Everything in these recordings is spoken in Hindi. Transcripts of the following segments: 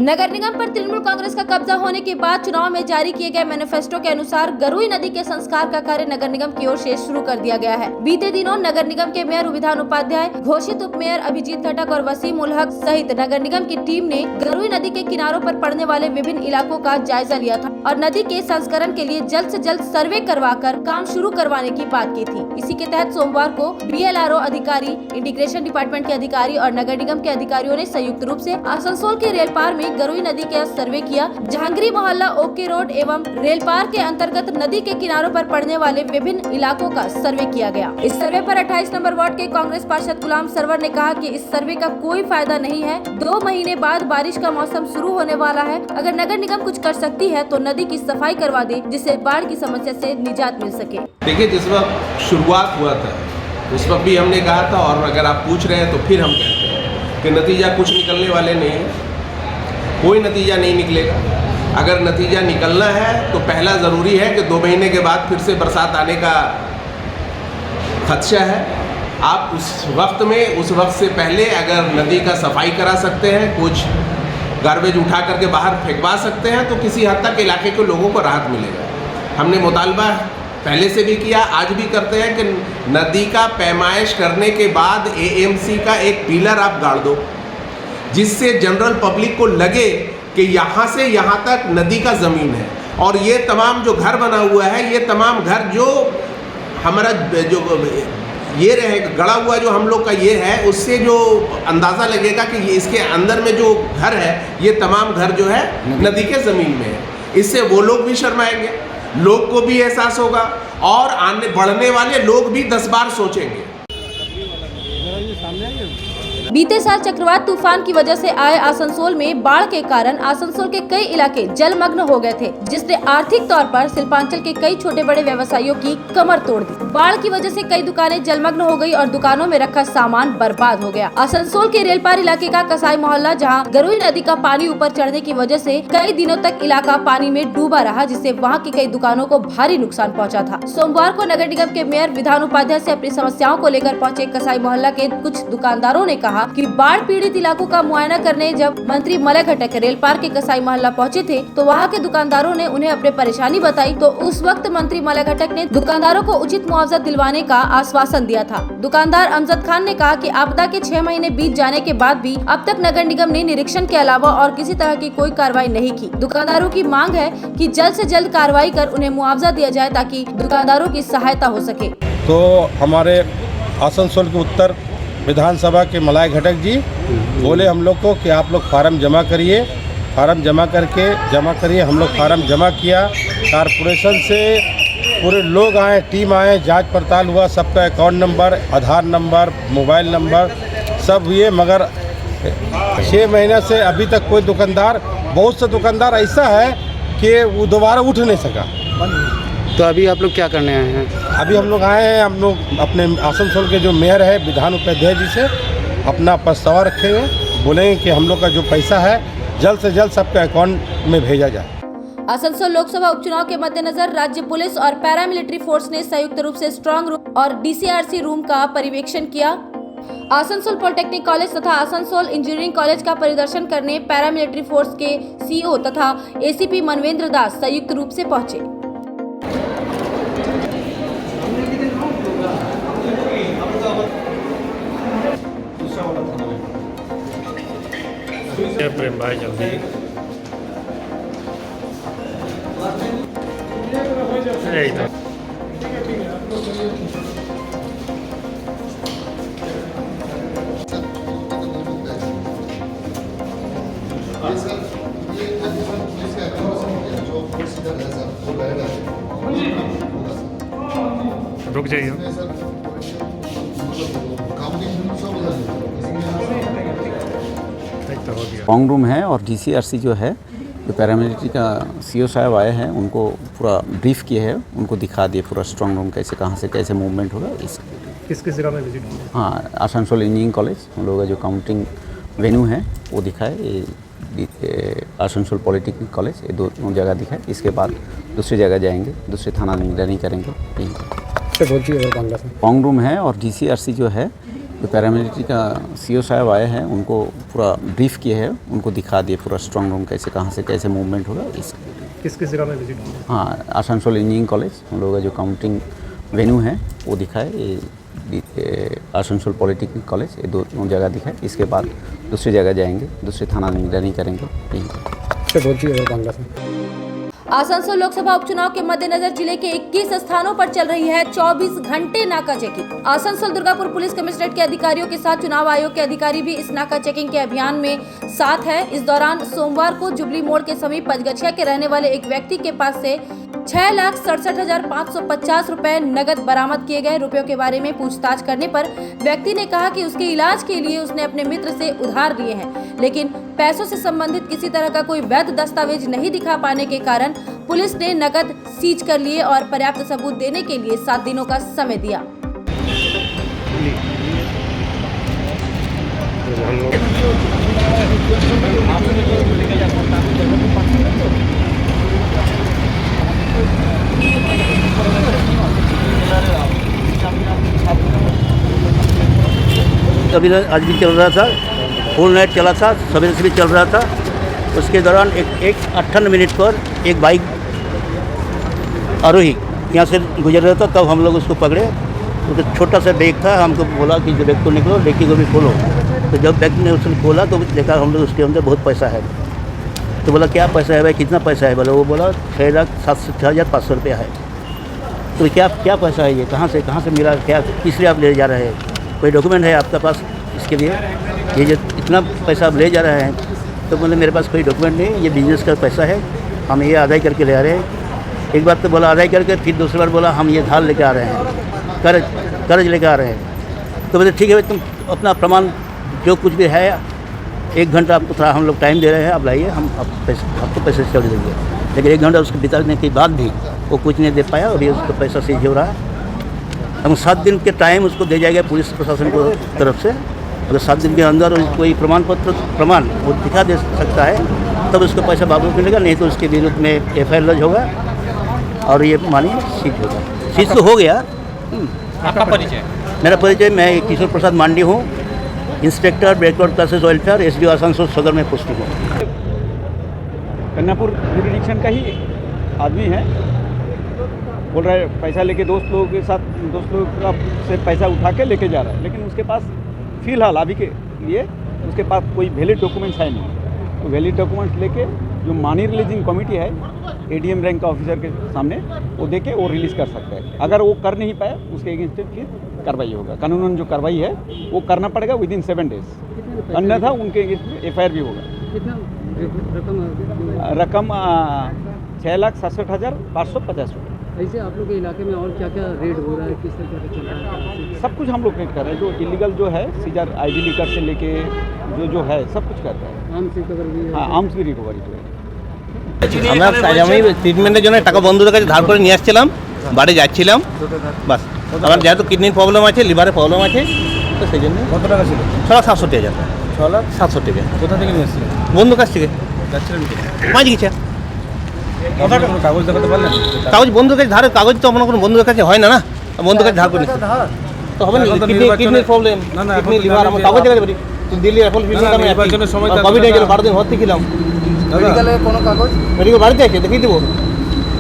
नगर निगम पर तृणमूल कांग्रेस का कब्जा होने के बाद चुनाव में जारी किए गए मैनिफेस्टो के अनुसार गरुई नदी के संस्कार का कार्य नगर निगम की ओर से शुरू कर दिया गया है। बीते दिनों नगर निगम के मेयर विधान उपाध्याय, घोषित उप मेयर अभिजीत खटक और वसीम उल हक सहित नगर निगम की टीम ने गरुई नदी के किनारों पर पड़ने वाले विभिन्न इलाकों का जायजा लिया था और नदी के संस्करण के लिए जल्द से जल्द सर्वे करवाकर काम शुरू करवाने की बात की थी। इसी के तहत सोमवार को BLRO अधिकारी, इंटीग्रेशन डिपार्टमेंट के अधिकारी और नगर निगम के अधिकारियों ने संयुक्त रूप से आसनसोल के रेलपार में गरुई नदी का सर्वे किया। जहांगीरी मोहल्ला, ओके रोड एवं रेलपार के अंतर्गत नदी के किनारों पर पड़ने वाले विभिन्न इलाकों का सर्वे किया गया। इस सर्वे पर 28 नंबर वार्ड के कांग्रेस पार्षद गुलाम सरवर ने कहा कि इस सर्वे का कोई फायदा नहीं है। 2 महीने बाद बारिश का मौसम शुरू होने वाला है। अगर नगर निगम कुछ कर सकती है तो नदी की सफाई करवा दे, जिससे बाढ़ की समस्या से निजात मिल सके। देखिए, जिस वक्त शुरुआत हुआ था उस वक्त भी हमने कहा था, और अगर आप पूछ रहे हैं तो फिर हम कहते हैं कि नतीजा कुछ निकलने वाले नहीं है। कोई नतीजा नहीं निकलेगा। अगर नतीजा निकलना है तो पहला ज़रूरी है कि 2 महीने के बाद फिर से बरसात आने का खदशा है। आप उस वक्त से पहले अगर नदी का सफाई करा सकते हैं, कुछ गार्बेज उठा करके बाहर फेंकवा सकते हैं, तो किसी हद तक इलाके के लोगों को राहत मिलेगा। हमने मुतालबा पहले से भी किया, आज भी करते हैं कि नदी का पैमाइश करने के बाद AMC का एक पिलर आप गाड़ दो, जिससे जनरल पब्लिक को लगे कि यहाँ से यहाँ तक नदी का ज़मीन है। और ये तमाम जो घर बना हुआ है, ये तमाम घर जो हमारा जो ये रहेगा गड़ा हुआ जो हम लोग का ये है, उससे जो अंदाज़ा लगेगा कि ये इसके अंदर में जो घर है, ये तमाम घर जो है नदी के ज़मीन में है। इससे वो लोग भी शर्माएंगे, लोग को भी एहसास होगा और आने बढ़ने वाले लोग भी 10 बार सोचेंगे। बीते साल चक्रवात तूफान की वजह से आए आसनसोल में बाढ़ के कारण आसनसोल के कई इलाके जलमग्न हो गए थे, जिसने आर्थिक तौर पर शिल्पांचल के कई छोटे बड़े व्यवसायियों की कमर तोड़ दी। बाढ़ की वजह से कई दुकानें जलमग्न हो गई और दुकानों में रखा सामान बर्बाद हो गया। आसनसोल के रेलपार इलाके का कसाई मोहल्ला, जहां गरुई नदी का पानी ऊपर चढ़ने की वजह से कई दिनों तक इलाका पानी में डूबा रहा, जिससे वहाँ की कई दुकानों को भारी नुकसान पहुँचा था। सोमवार को नगर निगम के मेयर विधान उपाध्याय से अपनी समस्याओं को लेकर पहुँचे कसाई मोहल्ला के कुछ दुकानदारों ने कहा कि बाढ़ पीड़ित इलाकों का मुआयना करने जब मंत्री मलय घटक रेलपार के कसाई मोहल्ला पहुंचे थे, तो वहां के दुकानदारों ने उन्हें अपनी परेशानी बताई। तो उस वक्त मंत्री मलय घटक ने दुकानदारों को उचित मुआवजा दिलवाने का आश्वासन दिया था। दुकानदार अमजद खान ने कहा कि आपदा के 6 महीने बीत जाने के बाद भी अब तक नगर निगम ने निरीक्षण के अलावा और किसी तरह की कोई कार्रवाई नहीं की। दुकानदारों की मांग है कि जल्द से जल्द कार्रवाई कर उन्हें मुआवजा दिया जाए, ताकि दुकानदारों की सहायता हो सके। तो हमारे आसनसोल के उत्तर विधानसभा के मलय घटक जी बोले हम लोग को कि आप लोग फार्म जमा करिए, फार्म जमा करिए। हम लोग फार्म जमा किया, कारपोरेशन से पूरे लोग आए, टीम आए, जांच पड़ताल हुआ, सबका अकाउंट नंबर, आधार नंबर, मोबाइल नंबर सब हुए, मगर 6 महीने से अभी तक कोई दुकानदार, बहुत से दुकानदार ऐसा है कि वो दोबारा उठ नहीं सका। तो अभी आप लोग क्या करने आए हैं? अभी हम लोग आए हैं, हम लोग अपने आसनसोल के जो मेयर है विधान उपाध्याय जी से अपना प्रस्ताव रखेंगे, बोलेंगे कि हम लोग का जो पैसा है जल्द से जल्द सबके अकाउंट में भेजा जाए। आसनसोल लोकसभा उपचुनाव के मद्देनजर राज्य पुलिस और पैरामिलिट्री फोर्स ने संयुक्त रूप से स्ट्रांग रूम और DCRC रूम का परिवेक्षण किया। आसनसोल पॉलिटेक्निक कॉलेज तथा आसनसोल इंजीनियरिंग कॉलेज का परिदर्शन करने पैरामिलिट्री फोर्स के CO तथा ACP मनवेंद्र दास संयुक्त रूप से पहुंचे। प्रेम भाई जल्दी रुक जाइए। स्ट्रॉन्ग रूम है और DCRC जो है, जो पैरामिलिट्री का CO साहब आए हैं, उनको पूरा ब्रीफ किए हैं, उनको दिखा दिए पूरा स्ट्रॉन्ग रूम कैसे, कहाँ से कैसे मूवमेंट होगा। किस जगह में विजिट किया? हाँ, आसनसोल इंजीनियरिंग कॉलेज हम लोग का जो काउंटिंग वेन्यू है वो दिखाए, ये आसनसोल पॉलिटेक्निक कॉलेज, ये 2 जगह दिखाए। इसके बाद दूसरी जगह जाएंगे, दूसरे थाना निगरानी करेंगे। स्ट्रॉन्ग रूम है और DCRC जो है, पैरामिलिट्री का सीओ साहब आए हैं, उनको पूरा ब्रीफ किए हैं, उनको दिखा दिए पूरा स्ट्रांग रूम कैसे कहाँ से कैसे मूवमेंट होगा इस। किस किस जगह में विजिट किया? हाँ, आसनसोल इंजीनियरिंग कॉलेज हम लोग का जो काउंटिंग वेन्यू है वो दिखाए, ये आसनसोल पॉलिटेक्निक कॉलेज, ये दोनों जगह दिखाए। इसके बाद दूसरी जगह जाएंगे, दूसरे थाना निगरानी करेंगे यहीं। आसनसोल लोकसभा उपचुनाव के मद्देनजर जिले के 21 स्थानों पर चल रही है 24 घंटे नाका checking. Asansol Durgapur police commissionerate के अधिकारियों के साथ चुनाव आयोग के अधिकारी भी इस नाका चेकिंग के अभियान में साथ है। इस दौरान सोमवार को जुबली मोड़ के समीप पचगछिया के रहने वाले एक व्यक्ति के पास से 6,67,550 रुपए नगद बरामद किए गए। रुपयों के बारे में पूछताछ करने पर व्यक्ति ने कहा कि उसके इलाज के लिए उसने अपने मित्र से उधार लिए हैं, लेकिन पैसों से संबंधित किसी तरह का कोई वैध दस्तावेज नहीं दिखा पाने के कारण पुलिस ने नगद सीज कर लिए और पर्याप्त सबूत देने के लिए 7 दिनों का समय दिया। अभी आज भी चल रहा था, फुल नाइट चला था, सवेरे से भी चल रहा था। उसके दौरान एक 58 मिनट पर एक बाइक आरोही यहाँ से गुजर रहा था, तब हम लोग उसको पकड़े। तो छोटा सा बैग था, हमको बोला कि जो बैग को निकलो, लेके को भी खोलो। तो जब बैग ने उसने खोला तो देखा हम लोग उसके अंदर बहुत पैसा है। तो बोला क्या पैसा है भाई, कितना पैसा है? बोला वो बोला 6,67,500 रुपया है। तो क्या पैसा है ये, कहाँ से मिला, क्या किस लिए आप ले जा रहे हैं? कोई डॉक्यूमेंट है आपके पास इसके लिए? ये जो इतना पैसा आप ले जा रहे हैं? तो बोले मेरे पास कोई डॉक्यूमेंट नहीं, ये बिजनेस का पैसा है, हम ये अदाई करके ले आ रहे हैं। एक बार तो बोला अदाई करके, फिर दूसरी बार बोला हम ये धार लेके आ रहे हैं, कर्ज लेके आ रहे हैं। तो बोले ठीक है तुम अपना प्रमाण जो कुछ भी है, 1 घंटा आपको थोड़ा हम लोग टाइम दे रहे हैं, आप लाइए, हम आपको पैसे छोड़ देंगे। लेकिन 1 घंटा उसके बिताने के बाद भी वो कुछ नहीं दे पाया, अभी उसका पैसा सीज हो रहा है। हम 7 दिन के टाइम उसको दे जाएगा पुलिस प्रशासन को तरफ से। अगर 7 दिन के अंदर कोई प्रमाण वो दिखा दे सकता है तब उसको पैसा वापस मिलेगा, नहीं तो उसके विरुद्ध में FIR दर्ज होगा और ये मानिए सीज होगा। सीज तो हो गया। आपका परिचय? मेरा परिचय, मैं किशोर प्रसाद मांडी हूँ, inspector backward classes welfare, SDO Asansol सदर में पोस्टिंग हूँ। कन्यापुर जुरिडिक्शन का ही आदमी है, बोल रहा है पैसा लेके दोस्त लोग का से पैसा उठा के लेके जा रहा है, लेकिन उसके पास फ़िलहाल अभी के लिए उसके पास कोई वैलिड डॉक्यूमेंट्स है नहीं। तो वैलिड डॉक्यूमेंट्स लेके जो मनी रिलीजिंग कमेटी है ADM रैंक का ऑफिसर के सामने वो देके वो रिलीज़ कर सकता है। अगर वो कर नहीं पाया उसके अगेंस्ट फिर कार्रवाई होगा। कानूनन जो कार्रवाई है वो करना पड़ेगा विदिन 7 डेज, अन्यथा उनके अगेंस्ट FIR भी होगा। रकम 6,67,550 रुपये। ऐसे आप लोग के इलाके में और क्या क्या रेड हो रहा है, किस तरह का चल रहा है? सब कुछ हम लोग रेड कर रहे हैं, जो इलीगल जो है सीजर ID लिकर से लेके जो है सब कुछ कर रहे हैं। आर्म्स रिकवर भी है? हाँ, आर्म्स भी रिकवरी हुए। আমরা আমি ট্রিটমেন্টের জন্য টাকা বন্ধুদের কাছে ধার করে নিয়ে আসছিলাম, বাড়ি যাচ্ছিলাম, বাস আমার যেহেতু কিডনির প্রবলেম আছে, লিভারের প্রবলেম আছে, তো সেই জন্য। কত টাকা ছিল? 6,67,000। 6,67,000 টাকা। কোথা থেকে নিয়ে এসেছিলেন? বন্ধুর কাছ থেকে। যাচ্ছিলেন মাঝ গেছে। কোনো কাগজ দেখাতে পারলেন? কাগজ বন্ধুর কাছে ধারের কাগজ তো আপনার কোনো বন্ধুদের কাছে হয় না, না বন্ধুর কাছে ধার করে নিচ্ছি তো হবে না। কিডনির প্রবলেম, কিডনি লিভার, আমার কাগজ দেখাতে পারি। দিল্লি অ্যাপল ফিল্ডে আমি কোভিড হয়ে গেল, 12 দিন ভর্তি ছিলাম। মেডিকেলে কোনো কাগজ? মেডিকেল বাড়িতে আছে, দেখিয়ে দেবো।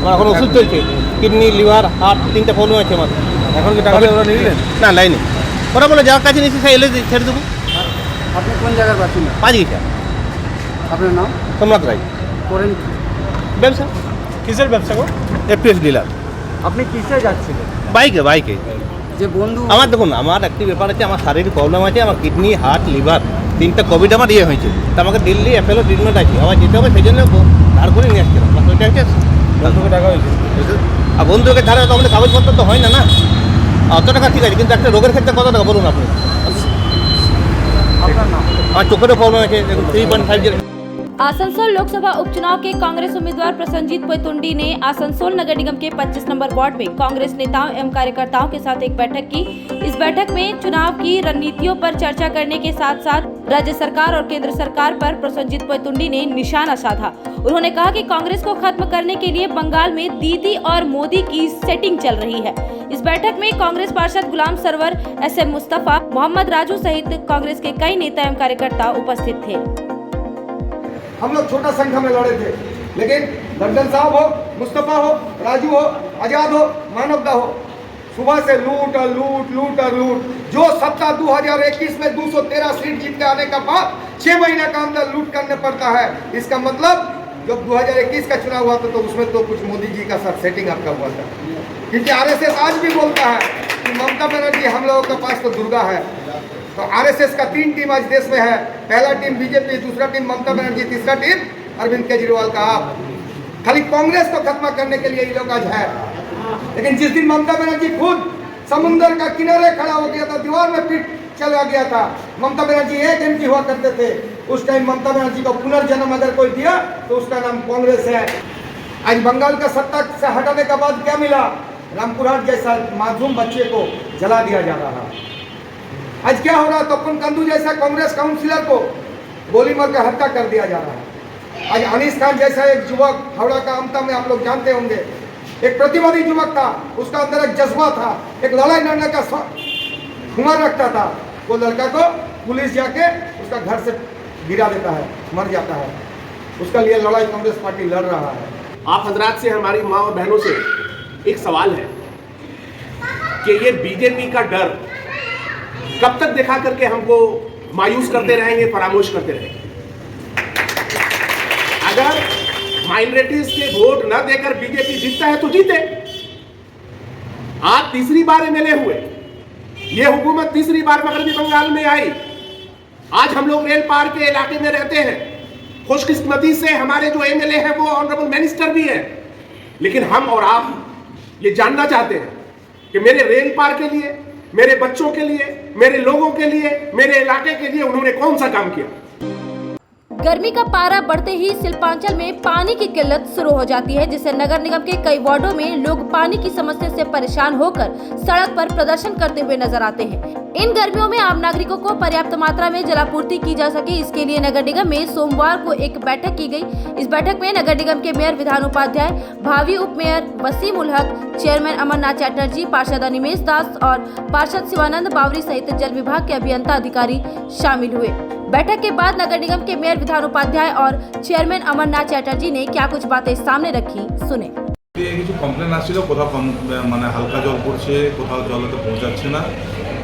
আমার এখন ওষুধ চলছে, কিডনি লিভার হার্ট 3টা প্রবলেম আছে আমার। এখন কি টাকা ওরা নিলেন? না লাইনে ওরা বলে যার কাছে নিচ্ছি সে এলে ছেড়ে দেবো। আপনি কোন জায়গার বাসিন্দা? 5 গেছে। আপনার নাম? সোমনাথ রায়। করেন ব্যবসা? কিসের ব্যবসা গো? FPS dealer. আপনি কিসে যাচ্ছিলেন? বাইকে। যে বন্ধু আমার দেখুন, আমার একটি ব্যাপার আছে, আমার শারীরিক প্রবলেম আছে, আমার কিডনি হার্ট লিভার 3টা কোভিড আমার হয়েছে, তো আমাকে দিল্লি অ্যাপেলো ট্রিটমেন্ট আছে, আমার যেতে হবে, সেই জন্য ধার করে নিয়ে আসছিলাম। ওইটা হচ্ছে বন্ধুকে টাকা হয়েছে, আর বন্ধুকে ধারে তো আমাদের কাগজপত্র তো হয় না, না অত টাকা ঠিক আছে, কিন্তু একটা রোগের ক্ষেত্রে কত টাকা বলুন আপনি? আপনার নাম? আমার চোখেরও প্রবলেম আছে, দেখুন 3.5 आसनसोल लोकसभा उपचुनाव के कांग्रेस उम्मीदवार प्रसन्नजीत पोयतुंडी ने आसनसोल नगर निगम के 25 नंबर वार्ड में कांग्रेस नेताओं एवं कार्यकर्ताओं के साथ एक बैठक की। इस बैठक में चुनाव की रणनीतियों पर चर्चा करने के साथ साथ राज्य सरकार और केंद्र सरकार पर प्रसन्नजीत पोयतुंडी ने निशाना साधा। उन्होंने कहा कि कांग्रेस को खत्म करने के लिए बंगाल में दीदी और मोदी की सेटिंग चल रही है। इस बैठक में कांग्रेस पार्षद गुलाम सरवर, SM मुस्तफा, मोहम्मद राजू सहित कांग्रेस के कई नेता एवं कार्यकर्ता उपस्थित थे। हम लोग छोटा संख्या में लड़े थे, लेकिन लंदन साहब हो, मुस्तफा हो, राजू हो, आजाद हो, मानवदा हो, सुबह से लूट और लूट, लूट और लूट। जो सत्ता 2021 में 213 सीट जीत के आने का बाद 6 महीने का अंदर लूट करने पड़ता है। इसका मतलब जब 2021 का चुनाव हुआ था तो उसमें तो कुछ मोदी जी का साथ सेटिंग आपका हुआ था, क्योंकि RSS आज भी बोलता है कि ममता बनर्जी हम लोगों के पास तो दुर्गा है। तो RSS का 3 टीम आज देश में है, पहला टीम बीजेपी, दूसरा टीम ममता बनर्जी, तीसरा टीम अरविंद केजरीवाल का आप। खाली कांग्रेस को खत्म करने के लिए ये लोग आज है। लेकिन जिस दिन ममता बनर्जी खुद समुद्र का किनारे खड़ा हो गया था, दीवार में पीठ चला गया था, ममता बनर्जी 1 MP हुआ करते थे, उस टाइम ममता बनर्जी को पुनर्जन्म अगर कोई दिया तो उसका नाम कांग्रेस है। आज बंगाल का सत्ता से हटाने के बाद क्या मिला? रामपुरहाट जैसा मासूम बच्चे को जला दिया जा रहा है। आज क्या हो रहा है? तपन कंदू जैसा कांग्रेस काउंसिलर को गोली मारकर हत्या कर दिया जा रहा है। आज अनीस खान जैसा एक युवक हावड़ा का अमता में आप लोग जानते होंगे, एक प्रतिवादी युवक था, उसका अंदर एक जज्बा था, एक लड़ाई लड़ने का हुनर रखता था। वो लड़का को पुलिस जाके उसका घर से गिरा देता है, मर जाता है। उसका लिए लड़ाई कांग्रेस पार्टी लड़ रहा है। आप हजरात से, हमारी माँ और बहनों से एक सवाल है कि ये बीजेपी का डर कब तक दिखा करके हमको मायूस करते रहेंगे, फरामोश करते रहेंगे? अगर माइनॉरिटीज के वोट न देकर बीजेपी जीतता है तो जीते। आज तीसरी बार MLA हुए, ये हुकूमत तीसरी बार मगरबी बंगाल में आई। आज हम लोग रेल पार के इलाके में रहते हैं, खुशकिस्मती से हमारे जो MLA हैं वो ऑनरेबल मिनिस्टर भी हैं। लेकिन हम और आप ये जानना चाहते हैं कि मेरे रेल पार के लिए, मेरे बच्चों के लिए, मेरे लोगों के लिए, मेरे इलाके के लिए उन्होंने कौन सा काम किया? गर्मी का पारा बढ़ते ही शिल्पांचल में पानी की किल्लत शुरू हो जाती है, जिससे नगर निगम के कई वार्डों में लोग पानी की समस्या से परेशान होकर सड़क पर प्रदर्शन करते हुए नजर आते हैं। इन गर्मियों में आम नागरिकों को पर्याप्त मात्रा में जलापूर्ति की जा सके, इसके लिए नगर निगम में सोमवार को एक बैठक की गई। इस बैठक में नगर निगम के मेयर विधान उपाध्याय, भावी उप मेयर वसीम उल हक, चेयरमैन अमरनाथ चैटर्जी, पार्षद अनिमेश दास और पार्षद शिवानंद बावरी सहित जल विभाग के अभियंता अधिकारी शामिल हुए। बैठक के बाद नगर निगम के मेयर विधान उपाध्याय और चेयरमैन अमरनाथ चैटर्जी ने क्या कुछ बातें सामने रखी, सुने। কিছু কমপ্লেন আসছিল, কোথাও মানে হালকা জল পড়ছে, কোথাও জল তো পৌঁছাচ্ছে না।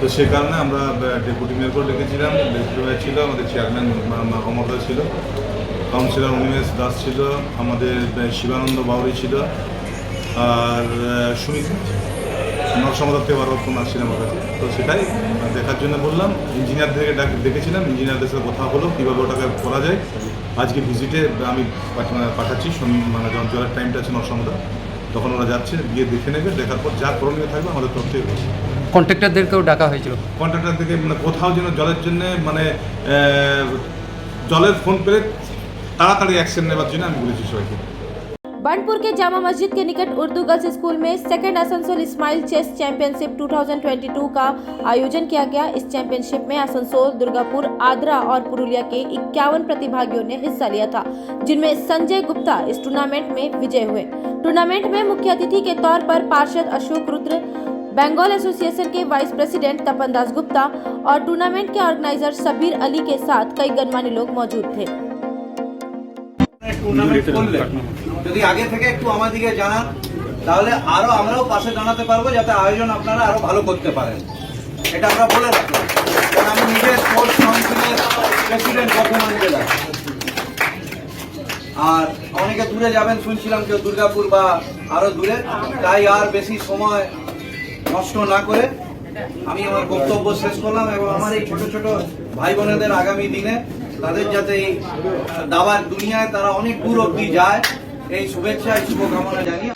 তো সে কারণে আমরা ডেপুটি মেয়রকেও ডেকেছিলাম, ডেপুটি মেয়র ছিল, আমাদের চেয়ারম্যান অমরদা ছিল, কাউন্সিলর অনিমেষ দাস ছিল, আমাদের শিবানন্দ বাউরি ছিল, আর সুমিত নরসমাদার থেকে বারবার ফোন আসছিল আমার কাছে। তো সেটাই দেখার জন্য বললাম। ইঞ্জিনিয়ারদেরকে ডেকেছিলাম, ইঞ্জিনিয়ারদের সাথে কথা হলো কীভাবে ওটাকে করা যায়। আজকে ভিজিটে আমি পাঠাচ্ছি, মানে যখন জলের টাইমটা আছে নরসমাদা, তখন ওরা যাচ্ছে, গিয়ে দেখে নেবে, দেখার পর যা করণীয় থাকবে আমাদের তরফ থেকে করবে। কন্ট্রাক্টরদেরকেও ডাকা হয়েছিল, কন্ট্রাক্টরদেরকে মানে কোথাও যেন জলের জন্য মানে জলের ফোন পেলে তাড়াতাড়ি অ্যাকশন নেওয়ার জন্য আমি বলেছি সবাইকে। बंडपुर के जामा मस्जिद के निकट उर्दू गर्ल्स स्कूल में second Asansol smile chess championship 2022 का आयोजन किया गया। इस चैंपियनशिप में आसनसोल, दुर्गापुर, आद्रा और पुरुलिया के 51 प्रतिभागियों ने हिस्सा लिया था, जिनमें संजय गुप्ता इस टूर्नामेंट में विजय हुए। टूर्नामेंट में मुख्य अतिथि के तौर पर पार्षद अशोक रुद्र, बंगाल एसोसिएशन के वाइस प्रेसिडेंट तपन दास गुप्ता और टूर्नामेंट के ऑर्गेनाइजर सबीर अली के साथ कई गणमान्य लोग मौजूद थे। টুর্নামেন্ট করলে যদি আগে থেকে একটু আমাদেরকে জানান, তাহলে আরো আমরাও পাশে জানাতে পারবো, যাতে আয়োজন আপনারা আরো ভালো করতে পারেন। এটা আমরা বলে রাখলাম, কারণ আমি নিজে স্পোর্টস কাউন্সিলের প্রেসিডেন্ট বর্তমান জেলায়। আর অনেকে দূরে যাবেন শুনছিলাম, কেউ দুর্গাপুর বা আরো দূরে, তাই আর বেশি সময় নষ্ট না করে আমি আমার বক্তব্য শেষ করলাম। এবং আমার এই ছোট ছোট ভাই বোনেদের আগামী দিনে তাদের যাতে এই দাবার দুনিয়ায় তারা অনেক দূর অব্দি যায়, এই শুভেচ্ছা, এই শুভকামনা জানিয়ে